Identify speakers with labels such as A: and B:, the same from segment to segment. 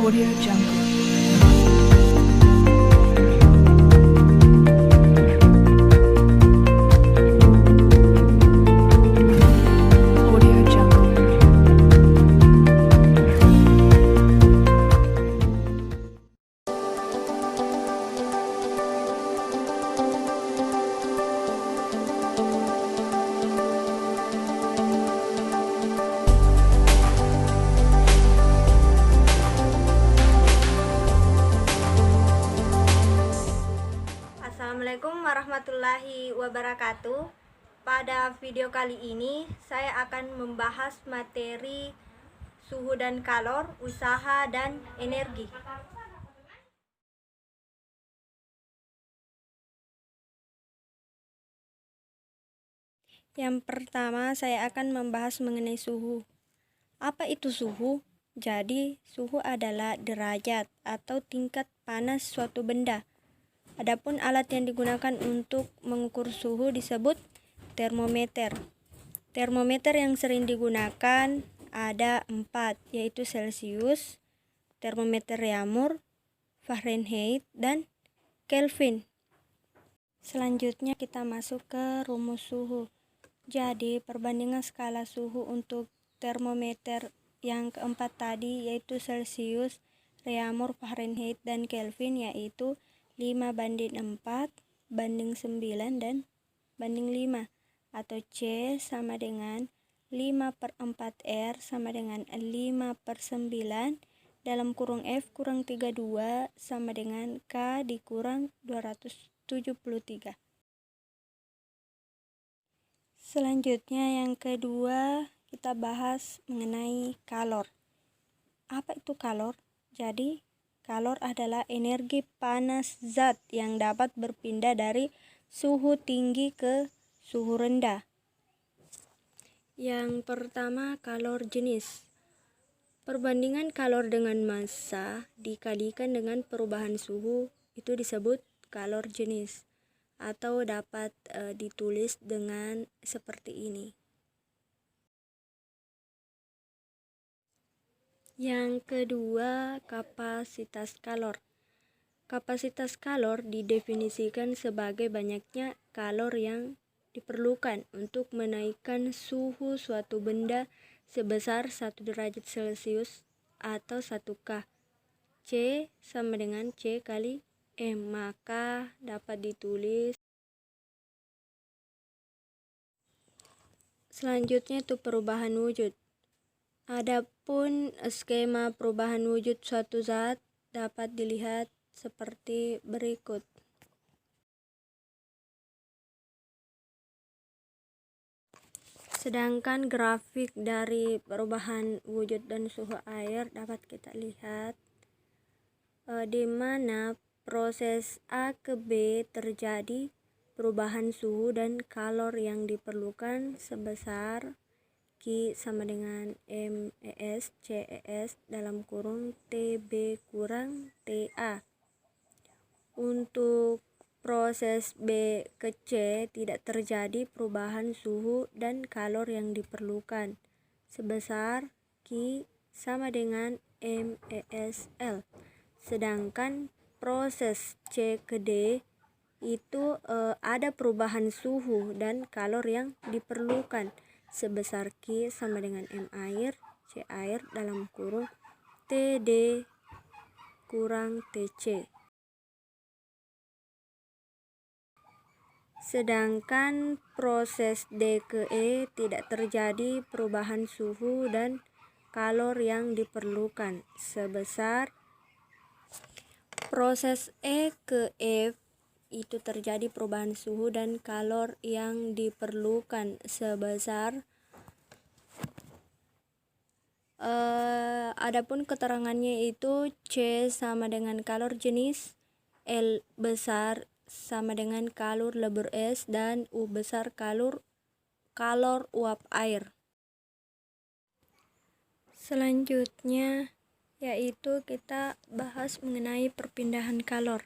A: Audio Jungle. Audio Jungle.
B: Assalamualaikum warahmatullahi wabarakatuh. Pada video kali ini saya akan membahas materi suhu dan kalor, usaha dan energi. Yang pertama saya akan membahas mengenai suhu. Apa itu suhu? Jadi suhu adalah derajat atau tingkat panas suatu benda. Adapun alat yang digunakan untuk mengukur suhu disebut termometer. Termometer yang sering digunakan ada 4, yaitu Celcius, termometer Reaumur, Fahrenheit, dan Kelvin. Selanjutnya kita masuk ke rumus suhu. Jadi perbandingan skala suhu untuk termometer yang keempat tadi yaitu Celcius, Reaumur, Fahrenheit, dan Kelvin yaitu 5:4, banding 9, dan banding 5. Atau C sama dengan 5/4R sama dengan 5/9 dalam kurung F kurang 32 sama dengan K dikurang 273. Selanjutnya yang kedua kita bahas mengenai kalor. Apa itu kalor? Jadi kalor adalah energi panas zat yang dapat berpindah dari suhu tinggi ke suhu rendah. Yang pertama, kalor jenis. Perbandingan kalor dengan massa dikalikan dengan perubahan suhu itu disebut kalor jenis, atau dapat ditulis dengan seperti ini. Yang kedua, kapasitas kalor. Kapasitas kalor didefinisikan sebagai banyaknya kalor yang diperlukan untuk menaikkan suhu suatu benda sebesar 1 derajat Celcius atau 1 K. C sama dengan C kali M, maka dapat ditulis. Selanjutnya itu perubahan wujud. Adapun skema perubahan wujud suatu zat dapat dilihat seperti berikut. Sedangkan grafik dari perubahan wujud dan suhu air dapat kita lihat di mana proses A ke B terjadi perubahan suhu dan kalor yang diperlukan sebesar Q sama dengan MES CES dalam kurung TB kurang TA. Untuk proses B ke C tidak terjadi perubahan suhu dan kalor yang diperlukan sebesar Q sama dengan MESL. Sedangkan proses C ke D itu ada perubahan suhu dan kalor yang diperlukan sebesar Q sama dengan M air C air dalam kurung TD kurang TC. Sedangkan proses D ke E tidak terjadi perubahan suhu dan kalor yang diperlukan sebesar proses E ke F itu terjadi perubahan suhu dan kalor yang diperlukan sebesar adapun keterangannya itu C sama dengan kalor jenis, L besar sama dengan kalor lebur es, dan U besar kalor uap air. Selanjutnya yaitu kita bahas mengenai perpindahan kalor.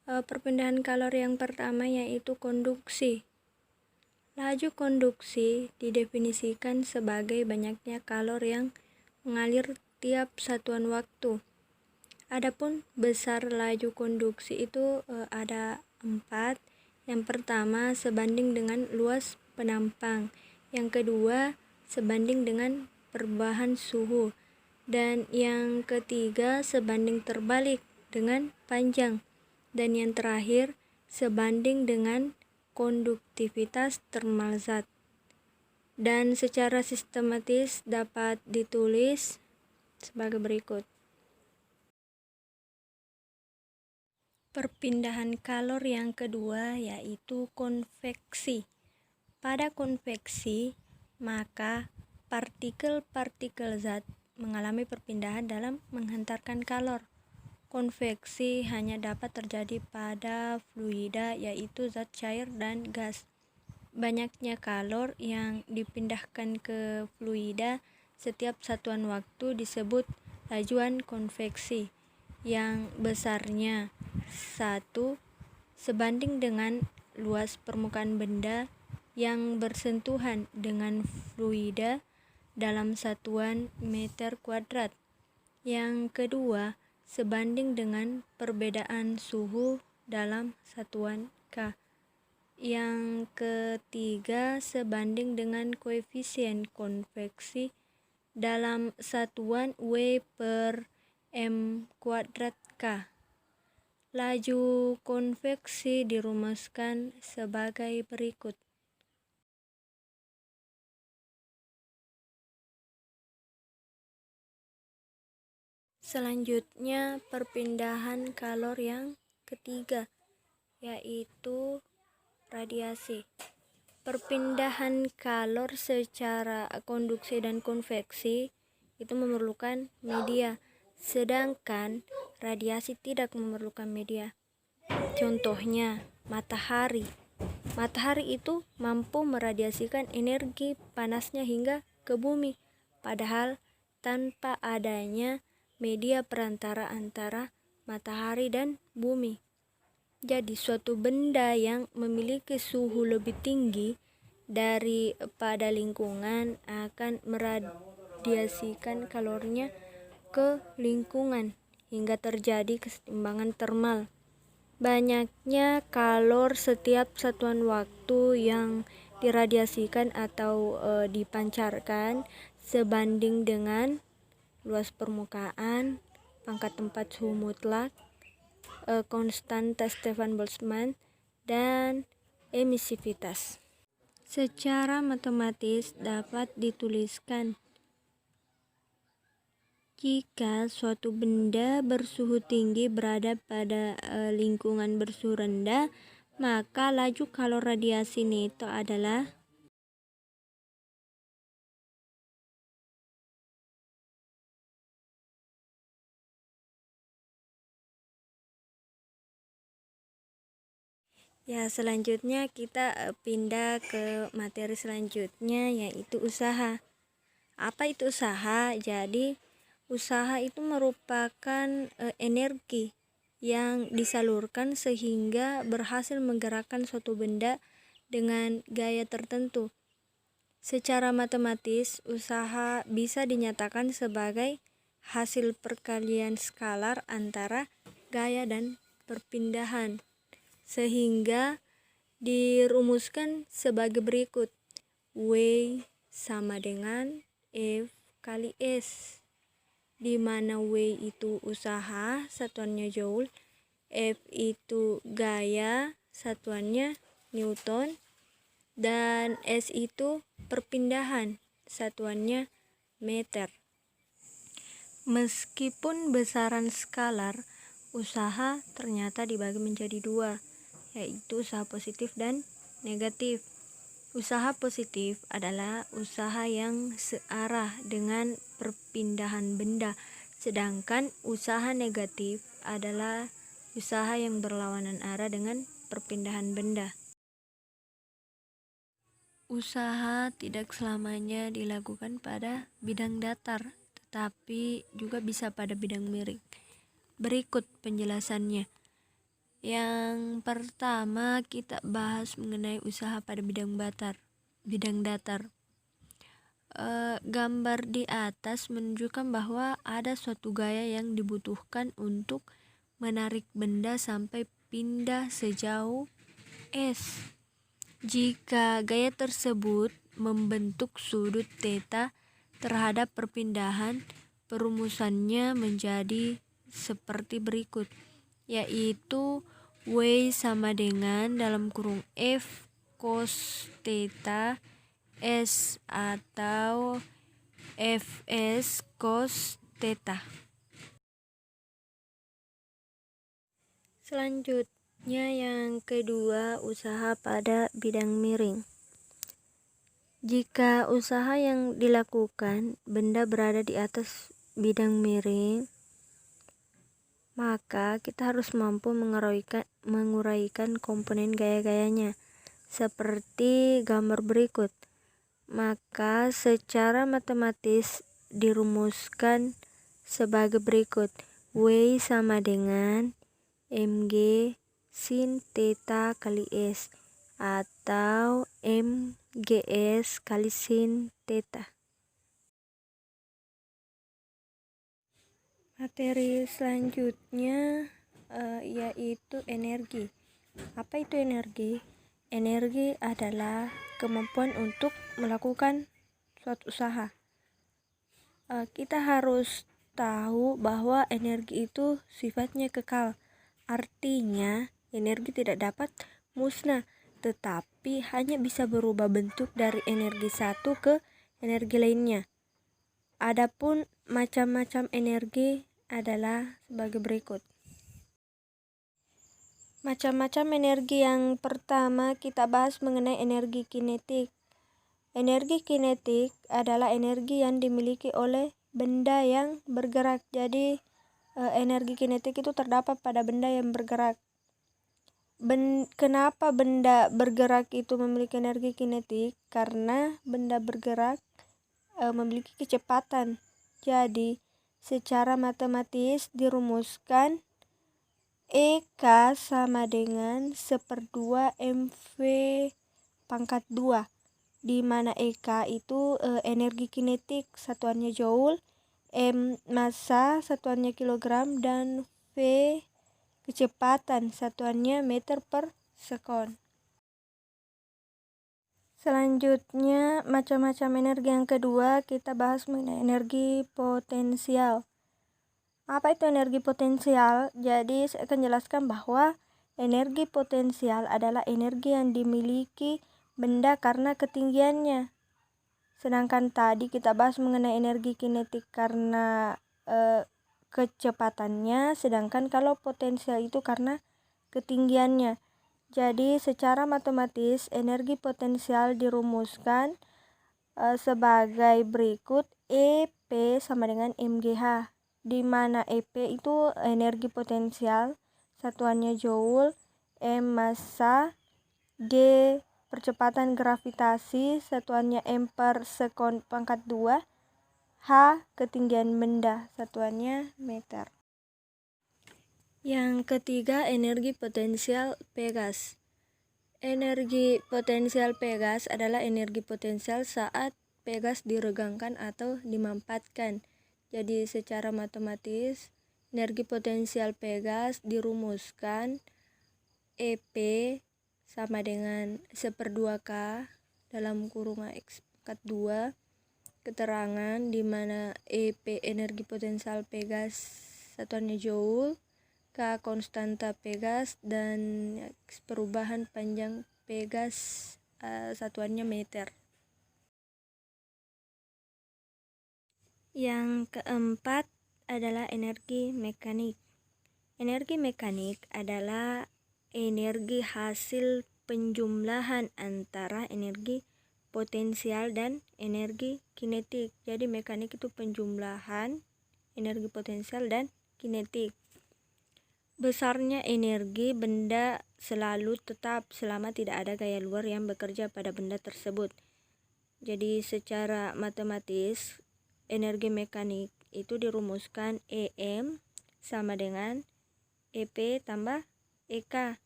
B: Perpindahan kalor yang pertama yaitu konduksi. Laju konduksi didefinisikan sebagai banyaknya kalor yang mengalir setiap satuan waktu. Adapun besar laju konduksi itu ada 4. Yang pertama sebanding dengan luas penampang. Yang kedua sebanding dengan perubahan suhu. Dan yang ketiga sebanding terbalik dengan panjang. Dan yang terakhir sebanding dengan konduktivitas termal zat. Dan secara sistematis dapat ditulis sebagai berikut. Perpindahan kalor yang kedua yaitu konveksi. Pada konveksi, maka partikel-partikel zat mengalami perpindahan dalam menghantarkan kalor. Konveksi hanya dapat terjadi pada fluida yaitu zat cair dan gas. Banyaknya kalor yang dipindahkan ke fluida setiap satuan waktu disebut lajuan konveksi, yang besarnya 1 sebanding dengan luas permukaan benda yang bersentuhan dengan fluida dalam satuan meter kuadrat. Yang kedua sebanding dengan perbedaan suhu dalam satuan K. Yang ketiga sebanding dengan koefisien konveksi dalam satuan W per M kuadrat K. Laju konveksi dirumuskan sebagai berikut. Selanjutnya perpindahan kalor yang ketiga yaitu radiasi. Perpindahan kalor secara konduksi dan konveksi itu memerlukan media, sedangkan radiasi tidak memerlukan media. Contohnya matahari. Matahari itu mampu meradiasikan energi panasnya hingga ke bumi, padahal tanpa adanya media perantara antara matahari dan bumi. Jadi suatu benda yang memiliki suhu lebih tinggi daripada lingkungan akan meradiasikan kalornya ke lingkungan hingga terjadi keseimbangan termal. Banyaknya kalor setiap satuan waktu yang diradiasikan atau dipancarkan sebanding dengan luas permukaan, pangkat tempat suhu mutlak, konstanta Stefan Boltzmann, dan emisivitas. Secara matematis dapat dituliskan jika suatu benda bersuhu tinggi berada pada lingkungan bersuhu rendah, maka laju kalor radiasi neto adalah selanjutnya kita pindah ke materi selanjutnya yaitu usaha. Apa itu usaha? Jadi usaha itu merupakan energi yang disalurkan sehingga berhasil menggerakkan suatu benda dengan gaya tertentu. Secara matematis, usaha bisa dinyatakan sebagai hasil perkalian skalar antara gaya dan perpindahan, sehingga dirumuskan sebagai berikut. W sama dengan F kali S, di mana W itu usaha, satuannya joule, F itu gaya, satuannya Newton, dan S itu perpindahan, satuannya meter. Meskipun besaran skalar, usaha ternyata dibagi menjadi 2, yaitu usaha positif dan negatif. Usaha positif adalah usaha yang searah dengan perpindahan benda, sedangkan usaha negatif adalah usaha yang berlawanan arah dengan perpindahan benda. Usaha tidak selamanya dilakukan pada bidang datar, tetapi juga bisa pada bidang miring. Berikut penjelasannya. Yang pertama kita bahas mengenai usaha pada bidang datar. Gambar di atas menunjukkan bahwa ada suatu gaya yang dibutuhkan untuk menarik benda sampai pindah sejauh S. Jika gaya tersebut membentuk sudut theta terhadap perpindahan, perumusannya menjadi seperti berikut, yaitu W sama dengan dalam kurung F cos theta S atau Fs cos theta. Selanjutnya yang kedua, usaha pada bidang miring. Jika usaha yang dilakukan benda berada di atas bidang miring, maka kita harus mampu menguraikan komponen gaya-gayanya seperti gambar berikut. Maka secara matematis dirumuskan sebagai berikut. W sama dengan mg sin theta kali S atau mgs kali sin theta. Materi selanjutnya yaitu energi. Apa itu energi? Energi adalah kemampuan untuk melakukan suatu usaha. Kita harus tahu bahwa energi itu sifatnya kekal. Artinya, energi tidak dapat musnah, tetapi hanya bisa berubah bentuk dari energi satu ke energi lainnya. Adapun macam-macam energi adalah sebagai berikut. Macam-macam energi yang pertama kita bahas mengenai energi kinetik. Energi kinetik adalah energi yang dimiliki oleh benda yang bergerak. Jadi energi kinetik itu terdapat pada benda yang bergerak. Kenapa benda bergerak itu memiliki energi kinetik? Karena benda bergerak memiliki kecepatan. Jadi secara matematis dirumuskan EK sama dengan 1/2 MV pangkat 2, di mana EK itu energi kinetik satuannya joule, M massa satuannya kilogram, dan V kecepatan satuannya meter per sekon. Selanjutnya macam-macam energi yang kedua kita bahas mengenai energi potensial. Apa itu energi potensial? Jadi saya akan jelaskan bahwa energi potensial adalah energi yang dimiliki benda karena ketinggiannya. Sedangkan tadi kita bahas mengenai energi kinetik karena kecepatannya, sedangkan kalau potensial itu karena ketinggiannya. Jadi secara matematis energi potensial dirumuskan sebagai berikut. EP sama dengan mgh, di mana EP itu energi potensial satuannya joule, M massa, G percepatan gravitasi satuannya M per sekon pangkat 2, H ketinggian benda satuannya meter. Yang ketiga, energi potensial Pegas. Energi potensial Pegas adalah energi potensial saat Pegas diregangkan atau dimampatkan. Jadi secara matematis energi potensial Pegas dirumuskan EP sama dengan 1/2K dalam kurung X pangkat 2, keterangan di mana EP energi potensial Pegas satuannya joule, K konstanta Pegas, dan perubahan panjang Pegas satuannya meter. Yang keempat adalah energi mekanik. Energi mekanik adalah energi hasil penjumlahan antara energi potensial dan energi kinetik. Jadi mekanik itu penjumlahan energi potensial dan kinetik. Besarnya energi benda selalu tetap selama tidak ada gaya luar yang bekerja pada benda tersebut. Jadi secara matematis energi mekanik itu dirumuskan EM sama dengan EP tambah EK,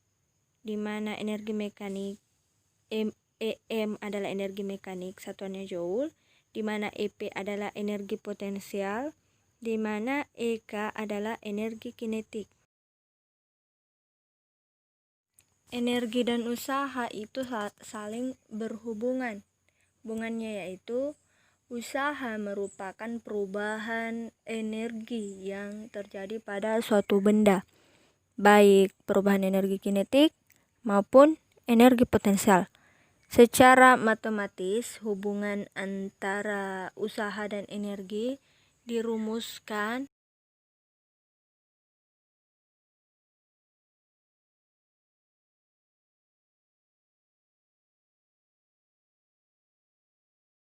B: di mana energi mekanik EM adalah energi mekanik satuannya joule, di mana EP adalah energi potensial, di mana EK adalah energi kinetik. Energi dan usaha itu saling berhubungan. Hubungannya yaitu usaha merupakan perubahan energi yang terjadi pada suatu benda, baik perubahan energi kinetik maupun energi potensial. Secara matematis, hubungan antara usaha dan energi dirumuskan